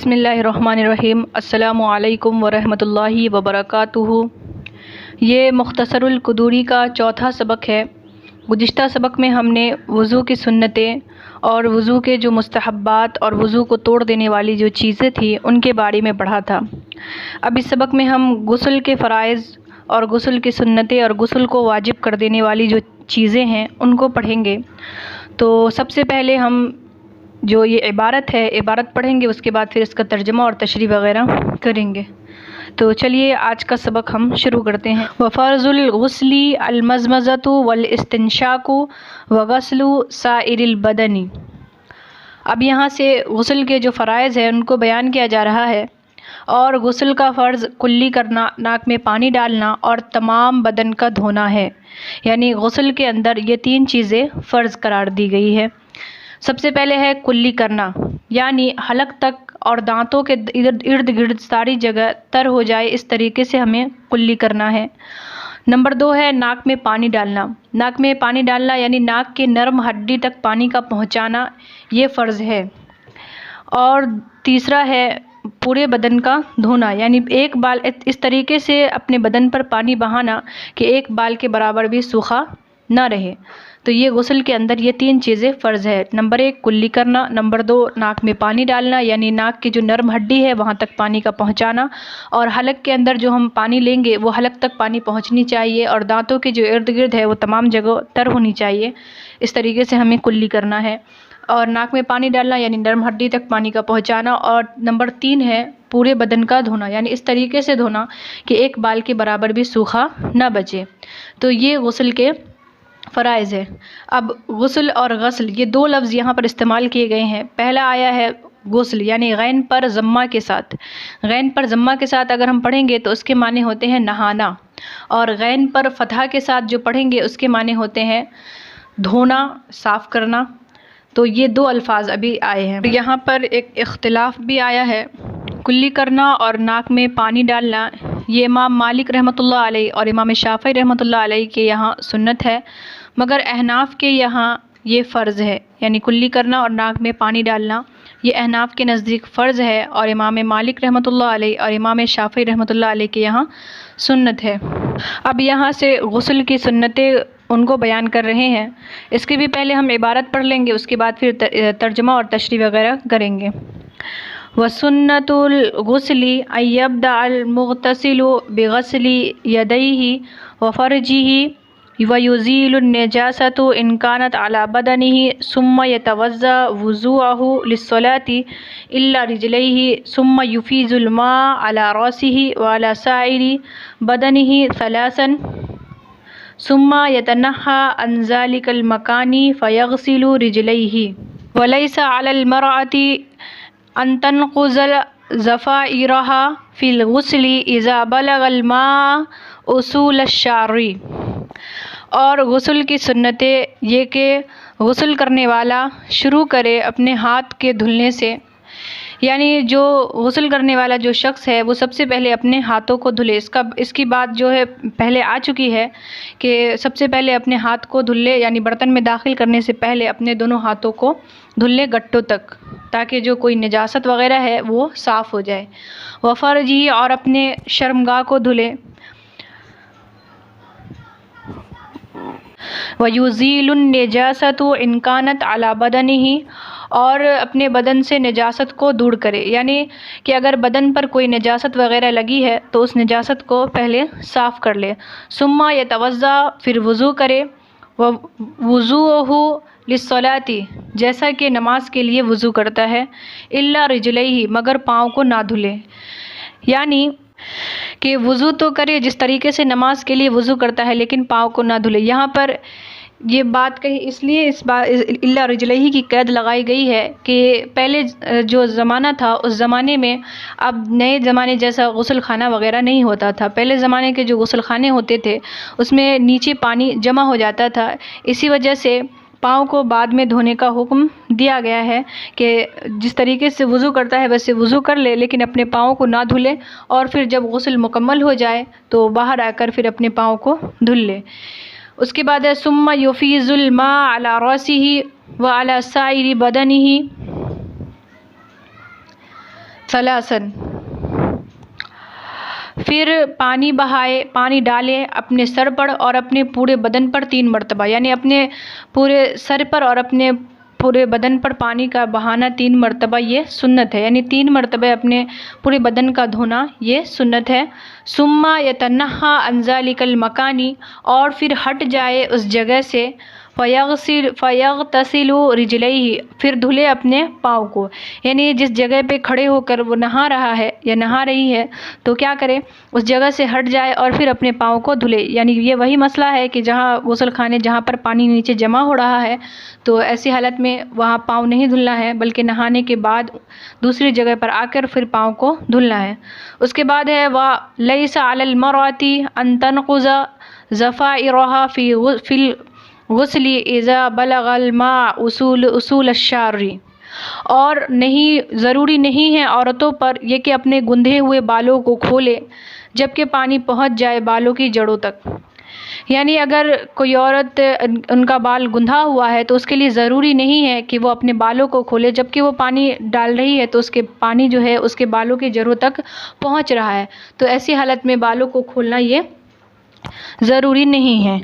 बिस्मिल्लाहिर्रहमानिर्रहीम। अस्सलामु अलैकुम वरहमतुल्लाहि वबरकातुहू। ये मुख्तसरुल कुदूरी का चौथा सबक है। गुज़िश्ता सबक में हमने वज़ू की सुन्नतें और वज़ू के जो मुस्तहब्बात और वज़ू को तोड़ देने वाली जो चीज़ें थी उनके बारे में पढ़ा था। अब इस सबक में हम गुस्ल के फ़राइज़ और गुस्ल की सुन्नतें और गुस्ल को वाजिब कर देने वाली जो चीज़ें हैं उनको पढ़ेंगे। तो सबसे पहले हम जो ये इबारत है इबारत पढ़ेंगे, उसके बाद फिर इसका तर्जुमा और तशरीह वग़ैरह करेंगे। तो चलिए आज का सबक हम शुरू करते हैं। वफ़र्ज़ुल गुस्ली अलमज़मज़तु वल इस्तिंशाक़ु व गस्लु साइरिल बदनी। अब यहाँ से गुस्ल के जो फ़राइज़ हैं उनको बयान किया जा रहा है। और गुस्ल का फ़र्ज़ कुल्ली करना, नाक में पानी डालना और तमाम बदन का धोना है। यानी गुस्ल के अंदर ये तीन चीज़ें फ़र्ज़ करार दी गई है। सबसे पहले है कुल्ली करना, यानी हलक तक और दांतों के इर्द गिर्द सारी जगह तर हो जाए, इस तरीके से हमें कुल्ली करना है। नंबर 2 है नाक में पानी डालना। नाक में पानी डालना यानी नाक के नरम हड्डी तक पानी का पहुंचाना, ये फ़र्ज़ है। और तीसरा है पूरे बदन का धोना, यानी एक बाल इस तरीके से अपने बदन पर पानी बहाना कि एक बाल के बराबर भी सूखा ना रहे। तो ये गुस्ल के अंदर ये तीन चीज़ें फ़र्ज़ है। नंबर 1 कुल्ली करना, नंबर 2 नाक में पानी डालना यानी नाक की जो नरम हड्डी है वहाँ तक पानी का पहुँचाना, और हलक के अंदर जो हम पानी लेंगे वो हलक तक पानी पहुँचनी चाहिए, और दांतों के जो इर्द गिर्द है वो तमाम जगह तर होनी चाहिए। इस तरीके से हमें कुल्ली करना है। और नाक में पानी डालना यानी नरम हड्डी तक पानी का पहुँचाना। और नंबर 3 है पूरे बदन का धोना, यानी इस तरीके से धोना कि एक बाल के बराबर भी सूखा ना बचे। तो ये गुस्ल के फ़राइज़ है। अब गुस्ल और गस्ल ये दो लफ्ज़ यहाँ पर इस्तेमाल किए गए हैं। पहला आया है गुस्ल यानी गैन पर ज़म्मा के साथ। गैन पर ज़म्मा के साथ अगर हम पढ़ेंगे तो उसके माने होते हैं नहाना, और गैन पर फ़तहा के साथ जो पढ़ेंगे उसके माने होते हैं धोना, साफ़ करना। तो ये दो अल्फाज अभी आए हैं। यहाँ पर एक इख्तिलाफ़ भी आया है। कुल्ली करना और नाक में पानी डालना ये इमाम मालिक रहमतुल्लाह अलैह और इमाम शाफ़ी रहमतुल्लाह अलैह के यहाँ सुन्नत है, मगर अहनाफ़ के यहाँ ये फ़र्ज़ है। यानी कुल्ली करना और नाक में पानी डालना ये अहनाफ़ के नज़दीक फ़र्ज़ है, और इमाम मालिक रहमतुल्लाह अलैह और इमाम शाफ़ी रहमतुल्लाह अलैह के यहाँ सुन्नत है। अब यहाँ से गुस्ल की सुन्नतें उनको बयान कर रहे हैं। इसके भी पहले हम इबारत पढ़ लेंगे, उसके बाद फिर तर्जुमा और तशरीह वग़ैरह करेंगे। वसुन्नतुल गुस्ली अयब्दअल मुग़तसिलु बिग़स्लि यदैहि व फ़र्जिहि व युज़ीलुन नजासतु इन कानत अला बदनिहि सुम्मा यतवज़्ज़ा वुज़ूअहु लिस्सलाति इल्ला रिजलैहि सुम्मा युफ़ीज़ुल मा अला रासिहि व अला साइरि बदनिहि सलासन सुम्मा यतनहा अन ज़ालिकल मकानी फ़यग़सिलु रिजलैहि वलैसा अलल मरअति अन तनक़ुज़ल ज़फ़ाइरहा फ़िल गुस्ली इज़ा बलगल मा उसूल अश-शारी। और गुस्ल की सुन्नतें ये कि गुस्ल करने वाला शुरू करे अपने हाथ के धुलने से, यानी जो गुस्ल करने वाला जो शख्स है वो सबसे पहले अपने हाथों को धुले। इसकी बात जो है पहले आ चुकी है कि सबसे पहले अपने हाथ को धुल ले, यानी बर्तन में दाखिल करने से पहले अपने दोनों हाथों को धुल ले गट्टों तक, ताकि जो कोई नजासत वग़ैरह है वो साफ़ हो जाए। व फ़र्जी और अपने शर्मगाह को धुले। व युज़ीलुन नजासतु इन कानत अला बदनिहि और अपने बदन से नजासत को दूर करे, यानी कि अगर बदन पर कोई नजासत वग़ैरह लगी है तो उस नजासत को पहले साफ़ कर ले। सुम्मा यतवज़्ज़ा फिर वज़ू करे, व वुज़ूअहु लिस्सलाति जैसा कि नमाज के लिए वज़ू करता है, इल्ला रिजलैहि मगर पाँव को ना धुले। यानी कि वज़ू तो करे जिस तरीके से नमाज के लिए वज़ू करता है, लेकिन पाँव को ना धुले। यहाँ पर ये बात कही इसलिए इस बात इल्ला रिजलैहि की कैद लगाई गई है कि पहले जो ज़माना था उस ज़माने में अब नए ज़माने जैसा गुस्ल खाना वग़ैरह नहीं होता था। पहले ज़माने के जो गुस्ल खाने होते थे उसमें नीचे पानी जमा हो जाता था। इसी वजह से पाँव को बाद में धोने का हुक्म दिया गया है कि जिस तरीके से वज़ू करता है वैसे वज़ू कर ले, लेकिन अपने पाँव को ना धुले, और फिर जब गुस्ल मुकम्मल हो जाए तो बाहर आकर फिर अपने पाँव को धुल ले। उसके बाद है सुम्मा युफ़ीज़ुल मा अला रासिहि व अला साइरि बदनिहि सलासन। फिर पानी बहाए, पानी डाले अपने सर पर और अपने पूरे बदन पर 3 मरतबा, यानी अपने पूरे सर पर और अपने पूरे बदन पर पानी का बहाना 3 मरतबा, ये सुन्नत है। यानी 3 मरतबा अपने पूरे बदन का धोना ये सुन्नत है। सुम्मा यतन्नहा अन ज़ालिकल मकानी, और फिर हट जाए उस जगह से। फ़यग़तसिलु रिजलैहि, फिर धुले अपने पाँव को। यानी जिस जगह पे खड़े होकर वो नहा रहा है या नहा रही है तो क्या करे, उस जगह से हट जाए और फिर अपने पाँव को धुले। यानी ये वही मसला है कि जहाँ गुस्ल खाने जहाँ पर पानी नीचे जमा हो रहा है तो ऐसी हालत में वहाँ पाँव नहीं धुलना है, बल्कि नहाने के बाद दूसरी जगह पर आकर फिर पाँव को धुलना है। उसके बाद है व लैसा अलल मरअती अन तनक़ुज़ ज़फ़ाइरहा फ़िल गुस्ली इज़ा बलगल मा उसूल अश्शारी, और नहीं, ज़रूरी नहीं है औरतों पर यह कि अपने गुंधे हुए बालों को खोले जबकि पानी पहुंच जाए बालों की जड़ों तक। यानी अगर कोई औरत उनका बाल गुंधा हुआ है तो उसके लिए ज़रूरी नहीं है कि वो अपने बालों को खोले जबकि वो पानी डाल रही है तो उसके पानी जो है उसके बालों की जड़ों तक पहुंच रहा है, तो ऐसी हालत में बालों को खोलना ये ज़रूरी नहीं है।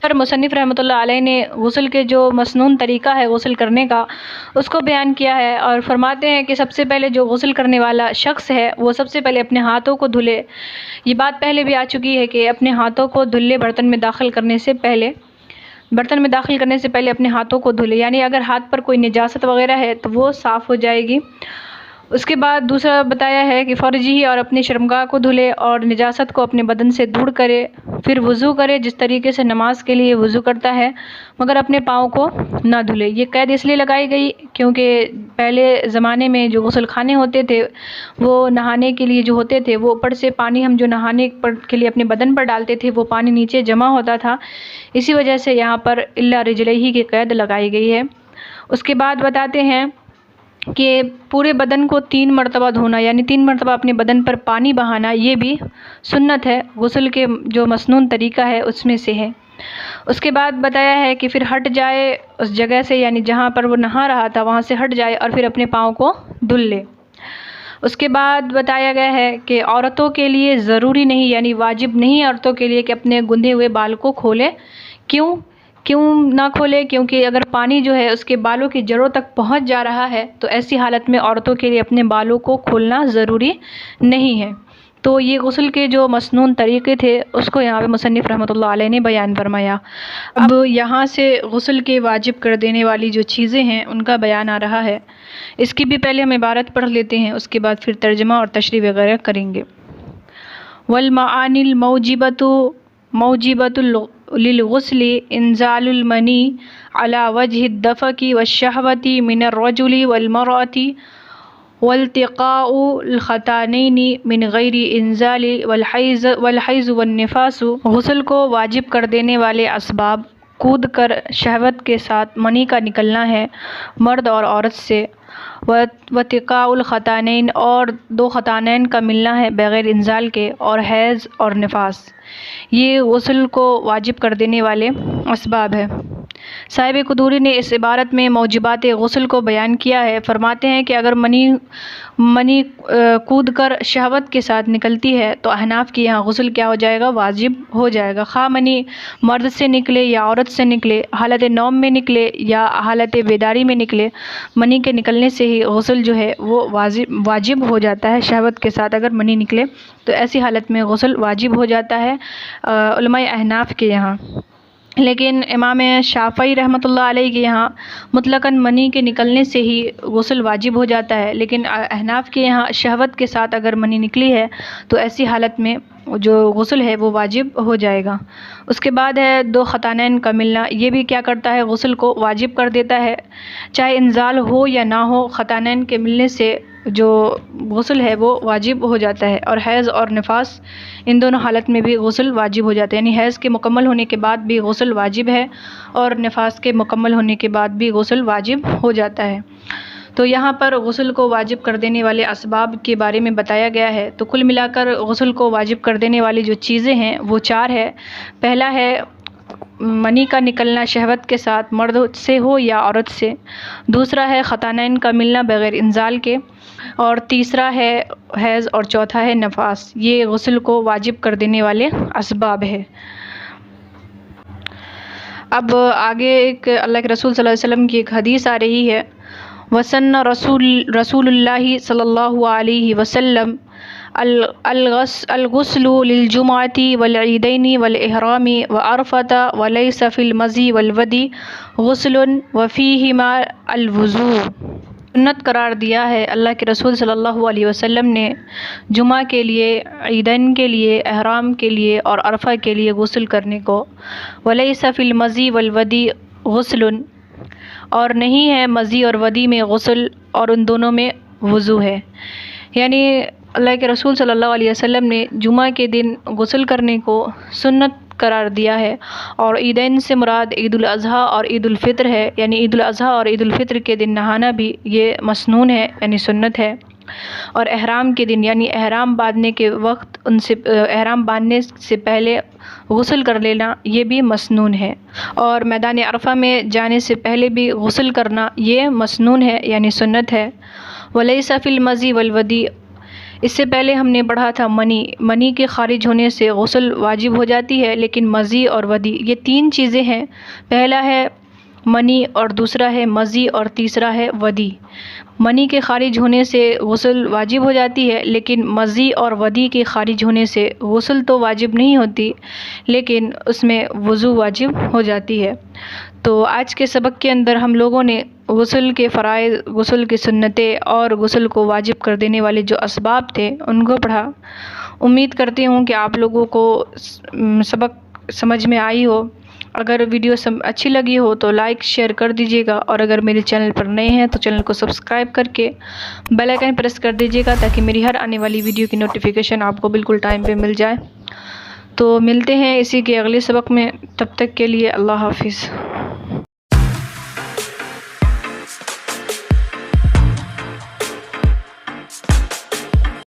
पर मुसन्निफ़ रहमतुल्लाह अलैह ने गुस्ल के जो मसनून तरीक़ा है गुस्ल करने का उसको बयान किया है, और फरमाते हैं कि सबसे पहले जो गुस्ल करने वाला शख्स है वो सबसे पहले अपने हाथों को धुले। ये बात पहले भी आ चुकी है कि अपने हाथों को धुले, बर्तन में दाखिल करने से पहले अपने हाथों को धुले। यानी अगर हाथ पर कोई निजासत वग़ैरह है तो वो साफ़ हो जाएगी। उसके बाद दूसरा बताया है कि फ़र्जी और अपनी शर्मगाह को धुले और निजासत को अपने बदन से दूर करे, फिर वज़ू करे जिस तरीके से नमाज के लिए वज़ू करता है, मगर अपने पाँव को ना धुले। ये कैद इसलिए लगाई गई क्योंकि पहले ज़माने में जो गुस्ल खाने होते थे वो नहाने के लिए जो होते थे वो ऊपर से पानी हम जो नहाने के लिए अपने बदन पर डालते थे वो पानी नीचे जमा होता था, इसी वजह से यहाँ पर इल्ला रिजलैहि की कैद लगाई गई है। उसके बाद बताते हैं कि पूरे बदन को 3 मरतबा धोना, यानी 3 मरतबा अपने बदन पर पानी बहाना, ये भी सुन्नत है, गुस्ल के जो मसनून तरीक़ा है उसमें से है। उसके बाद बताया है कि फिर हट जाए उस जगह से, यानी जहाँ पर वो नहा रहा था वहाँ से हट जाए और फिर अपने पाँव को धुल ले। उसके बाद बताया गया है कि औरतों के लिए ज़रूरी नहीं, यानी वाजिब नहीं औरतों के लिए कि अपने गुंधे हुए बाल को खोले। क्यों ना खोले? क्योंकि अगर पानी जो है उसके बालों की जड़ों तक पहुंच जा रहा है तो ऐसी हालत में औरतों के लिए अपने बालों को खोलना ज़रूरी नहीं है। तो ये गुस्ल के जो मसनून तरीक़े थे उसको यहाँ पे मुसन्निफ़ रहमतुल्लाह अलैह ने बयान फरमाया। अब यहाँ से गुस्ल के वाजिब कर देने वाली जो चीज़ें हैं उनका बयान आ रहा है। इसकी भी पहले हम इबारत पढ़ लेते हैं, उसके बाद फिर तर्जमा और तशरीह वगैरह करेंगे। वल मानिल मौजिबतुल लिलगुस्लि इंजालुल मनी अला वजहि दफ़की वश्शहवती मिनर रजुली वल मरअती वल्तिक़ाउल ख़तानैनि मिन गैरि इंजालि वल हैज़ वन निफ़ासु। गुस्ल को वाजिब कर देने वाले असबाब कूद कर शहवत के साथ मनी का निकलना है मर्द और औरत से, वतिक़ाउल ख़तानैन और 2 ख़तानैन का मिलना है बग़ैर इंजाल के, और हैज़ और निफास, ये गुस्ल को वाजिब कर देने वाले असबाब है। साहिब कुदूरी ने इस इबारत में मौजिबात गुस्ल को बयान किया है। फरमाते हैं कि अगर मनी कूद कर शहवत के साथ निकलती है तो अहनाफ की यहाँ गुस्ल क्या हो जाएगा? वाजिब हो जाएगा। खा मनी मर्द से निकले या औरत से निकले, हालत नौम में निकले या हालत बेदारी में निकले, मनी के निकलने से ही गुस्ल जो है वो वाजिब हो जाता है। शहवत के साथ अगर मनी निकले तो ऐसी हालत में गुस्ल वाजिब हो जाता है उलमाए अहनाफ के यहाँ। लेकिन इमाम शाफ़ई रहमतुल्लाह अलैह के यहाँ मुतलकन मनी के निकलने से ही गुस्ल वाजिब हो जाता है, लेकिन अहनाफ के यहाँ शहवत के साथ अगर मनी निकली है तो ऐसी हालत में जो गुस्ल है वो वाजिब हो जाएगा। उसके बाद है 2 ख़तानैन का मिलना, ये भी क्या करता है? गुस्ल को वाजिब कर देता है, चाहे इंजाल हो या ना हो। ख़तानैन के मिलने से जो गुस्ल है वो वाजिब हो जाता है। और हैज़ और निफास, इन दोनों हालत में भी गुस्ल वाजिब हो जाता है, यानी हैज़ के मुकम्मल होने के बाद भी गुस्ल वाजिब है और निफास के मुकम्मल होने के बाद भी गुस्ल वाजिब हो जाता है। तो यहाँ पर गुस्ल को वाजिब कर देने वाले असबाब के बारे में बताया गया है। तो कुल मिलाकर गुस्ल को वाजिब कर देने वाली जो चीज़ें हैं वो 4 है। पहला है منی کا نکلنا شہوت کے ساتھ مرد سے ہو یا عورت سے، دوسرا ہے ختانین کا ملنا بغیر انزال کے، اور تیسرا ہے حیض، اور چوتھا ہے نفاس۔ یہ غسل کو واجب کر دینے والے اسباب ہے۔ اب آگے ایک اللہ کے رسول صلی اللہ علیہ وسلم کی ایک حدیث آ رہی ہے، وسن رسول اللہ صلی اللہ علیہ وسلم الغسل للجمعۃ والعیدین والاحرام وعرفۃ وليس في المزی والودی غسل وفیہما الوضوء۔ سنت قرار دیا ہے اللہ کے رسول صلی اللہ علیہ وسلم نے جمعہ کے لیے، عیدین کے لیے، احرام کے لیے اور عرفہ کے لیے غسل کرنے کو۔ ولیس فی المزی والودی غسل، اور نہیں ہے مزی اور ودی میں غسل، اور ان دونوں میں وضو ہے۔ یعنی اللہ کے رسول صلی اللہ علیہ وسلم نے جمعہ کے دن غسل کرنے کو سنت قرار دیا ہے، اور عیدین سے مراد عید الاضحیٰ اور عید الفطر ہے، یعنی عید الاضحیٰ اور عید الفطر کے دن نہانا بھی یہ مسنون ہے، یعنی سنت ہے، اور احرام کے دن یعنی احرام باندھنے کے وقت احرام باندھنے سے پہلے غسل کر لینا یہ بھی مسنون ہے، اور میدان عرفہ میں جانے سے پہلے بھی غسل کرنا یہ مسنون ہے، یعنی سنت ہے۔ ولیس فی المزی والودی، اس سے پہلے ہم نے پڑھا تھا منی کے خارج ہونے سے غسل واجب ہو جاتی ہے، لیکن مزی اور ودی یہ تین چیزیں ہیں، پہلا ہے منی، اور دوسرا ہے مزی، اور تیسرا ہے ودی۔ منی کے خارج ہونے سے غسل واجب ہو جاتی ہے، لیکن مزی اور ودی کے خارج ہونے سے غسل تو واجب نہیں ہوتی، لیکن اس میں وضو واجب ہو جاتی ہے۔ تو آج کے سبق کے اندر ہم لوگوں نے غسل کے فرائض، غسل کی سنتیں اور غسل کو واجب کر دینے والے جو اسباب تھے ان کو پڑھا۔ امید کرتی ہوں کہ آپ لوگوں کو سبق سمجھ میں آئی ہو۔ اگر ویڈیو اچھی لگی ہو تو لائک شیئر کر دیجیے گا، اور اگر میرے چینل پر نئے ہیں تو چینل کو سبسکرائب کر کے بیل آئیکن پریس کر دیجیے گا، تاکہ میری ہر آنے والی ویڈیو کی نوٹیفیکیشن آپ کو بالکل ٹائم پہ مل جائے۔ تو ملتے ہیں اسی کے اگلے سبق میں، تب تک کے لیے اللہ حافظ۔